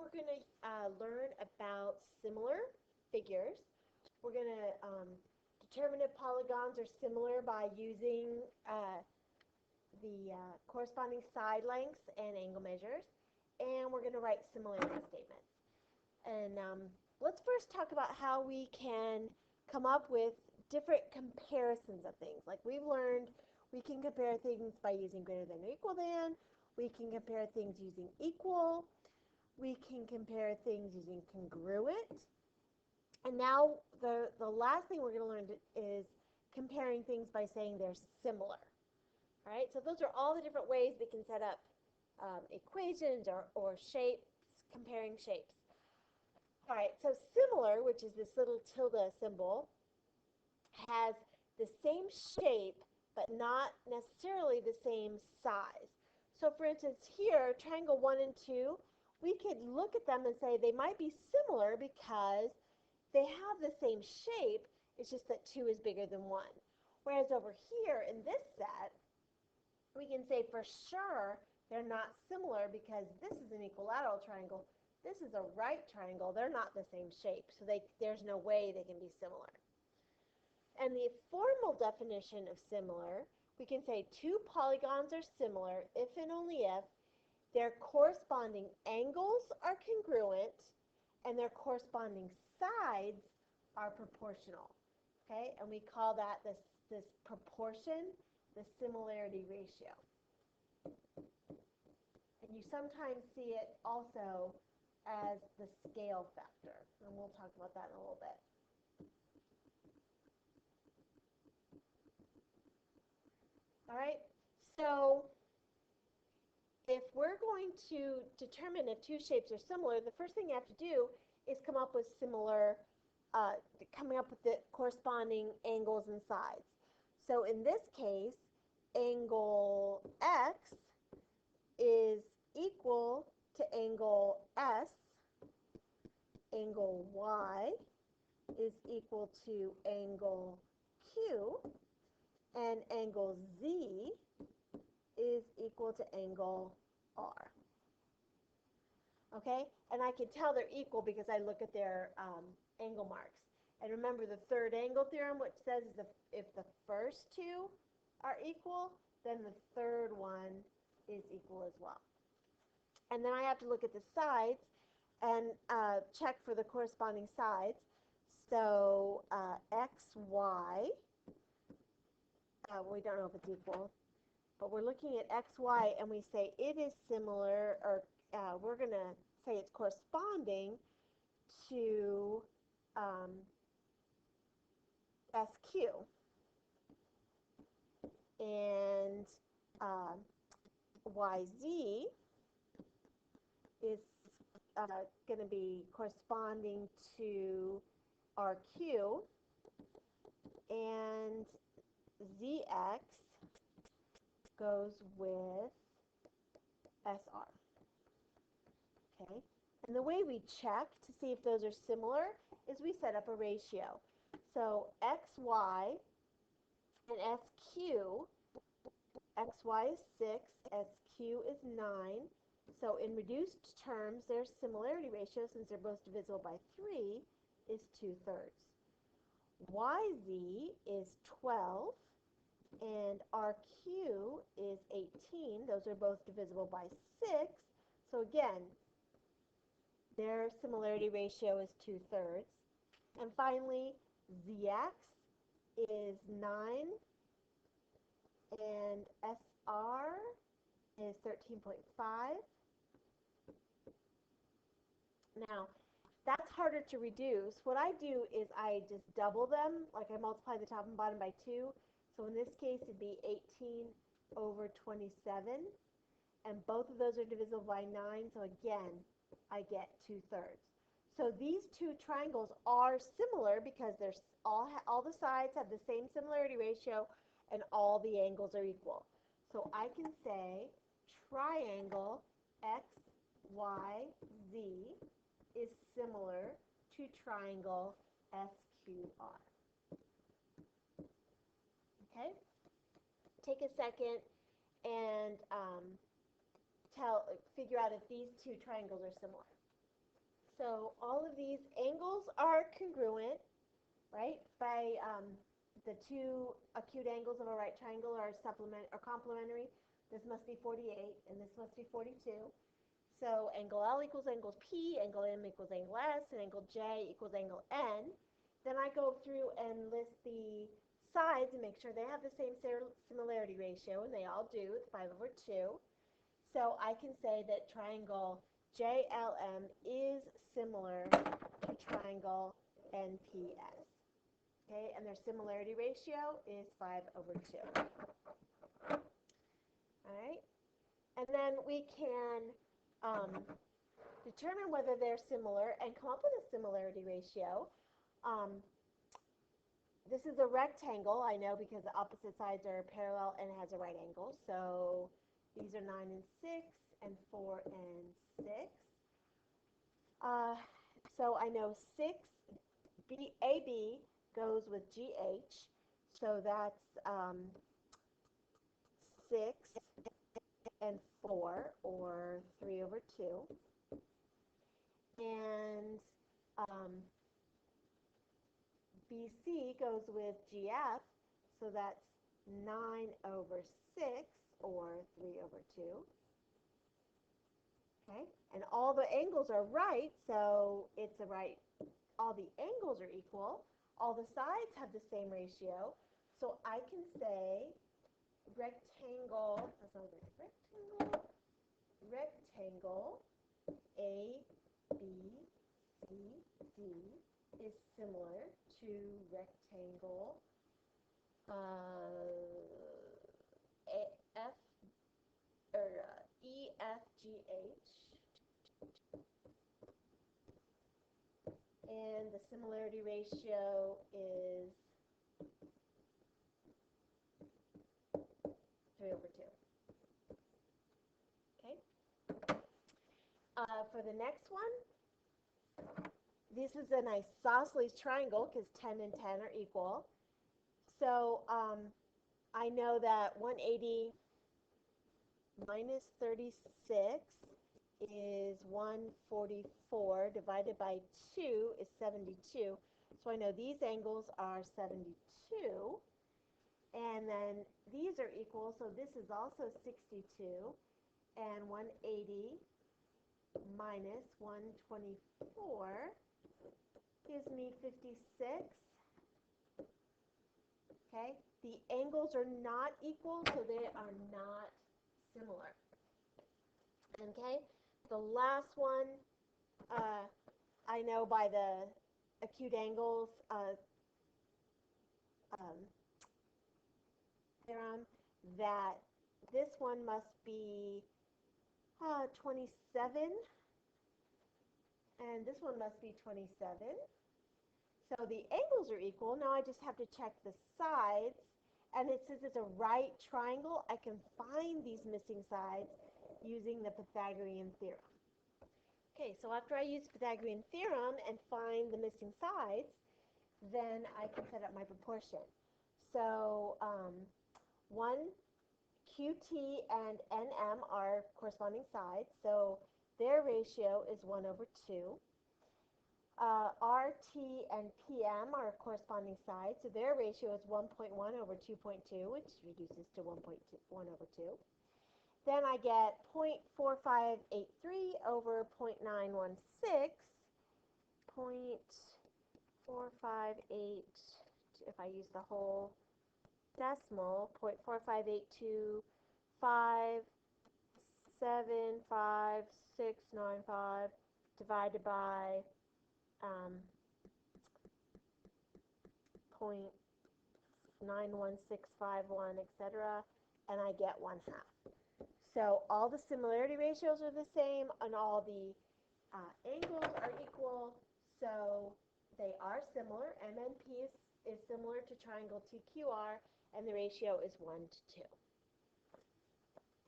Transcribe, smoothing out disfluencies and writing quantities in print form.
we're going to learn about similar figures. We're going to determine if polygons are similar by using the corresponding side lengths and angle measures. And we're going to write similarity statements. And let's first talk about how we can come up with different comparisons of things. Like we've learned, we can compare things by using greater than or equal than. We can compare things using equal. We can compare things using congruent. And now the last thing we're going to learn is comparing things by saying they're similar. All right, so those are all the different ways we can set up equations or shapes, comparing shapes. All right, so similar, which is this little tilde symbol, has the same shape, but not necessarily the same size. So for instance, here, triangle 1 and 2, we could look at them and say they might be similar because they have the same shape, it's just that 2 is bigger than 1. Whereas over here in this set, we can say for sure they're not similar because this is an equilateral triangle. This is a right triangle. They're not the same shape, so there's no way they can be similar. And the formal definition of similar, we can say two polygons are similar if and only if their corresponding angles are congruent and their corresponding sides are proportional. Okay, and we call that this proportion the similarity ratio. And you sometimes see it also as the scale factor, and we'll talk about that in a little bit. All right, so if we're going to determine if two shapes are similar, the first thing you have to do is come up with coming up with the corresponding angles and sides. So in this case, angle X is equal to angle S, angle Y is equal to angle Q, and angle Z is equal to angle R. Okay, and I can tell they're equal because I look at their angle marks. And remember the third angle theorem, which says if the first two are equal, then the third one is equal as well. And then I have to look at the sides and check for the corresponding sides. So XY, we don't know if it's equal, but we're looking at XY and we say it is similar, or we're going to say it's corresponding to SQ. And YZ is going to be corresponding to RQ, and ZX goes with SR. Okay, and the way we check to see if those are similar is we set up a ratio. So XY and SQ, XY is 6, SQ is 9. So in reduced terms, their similarity ratio, since they're both divisible by 3, is 2/3. YZ is 12, and RQ is 18. Those are both divisible by 6. So again, their similarity ratio is 2/3. And finally, ZX is 9, and SR is 13.5. Now, that's harder to reduce. What I do is I just double them, like I multiply the top and bottom by 2. So in this case, it'd be 18 over 27. And both of those are divisible by 9. So again, I get 2/3. So these two triangles are similar because they're all the sides have the same similarity ratio and all the angles are equal. So I can say triangle XYZ is similar to triangle SQR. Okay? Take a second and figure out if these two triangles are similar. So all of these angles are congruent, right? By the two acute angles of a right triangle are complementary. This must be 48, and this must be 42. So angle L equals angle P, angle M equals angle S, and angle J equals angle N. Then I go through and list the sides and make sure they have the same similarity ratio, and they all do. It's 5/2. So I can say that triangle JLM is similar to triangle NPS. Okay, and their similarity ratio is 5/2. All right, and then we can determine whether they're similar and come up with a similarity ratio. This is a rectangle, I know, because the opposite sides are parallel and it has a right angle. So these are 9 and 6 and 4 and 6. So I know 6 AB goes with GH. So that's 6 and 4, or 3/2. And BC goes with GF, so that's 9/6, or 3/2. Okay, and all the angles are right, so it's a right. All the angles are equal. All the sides have the same ratio, so I can say rectangle. That sounds like rectangle A, B, C, D is similar to rectangle F or EFGH, and the similarity ratio is 3/2. Okay. For the next one, this is an isosceles triangle because 10 and 10 are equal. So I know that 180 minus 36 is 144, divided by 2 is 72. So I know these angles are 72. And then these are equal, so this is also 62. And 180 minus 124 gives me 56. Okay, the angles are not equal, so they are not similar. Okay, the last one, I know by the acute angles theorem that this one must be 27, and this one must be 27. So the angles are equal. Now I just have to check the sides, and it says it's a right triangle. I can find these missing sides using the Pythagorean theorem. Okay, so after I use the Pythagorean theorem and find the missing sides, then I can set up my proportion. So 1 QT and NM are corresponding sides, so their ratio is 1/2. RT and PM are corresponding sides, so their ratio is 1.1/2.2, which reduces to 1/2. Then I get 0.4583 over 0.916. 0.458, if I use the whole decimal, 0.45825755695 divided by 0.91651, etc., and I get 1/2. So all the similarity ratios are the same, and all the angles are equal, so they are similar. MNP is similar to triangle TQR, and the ratio is 1:2.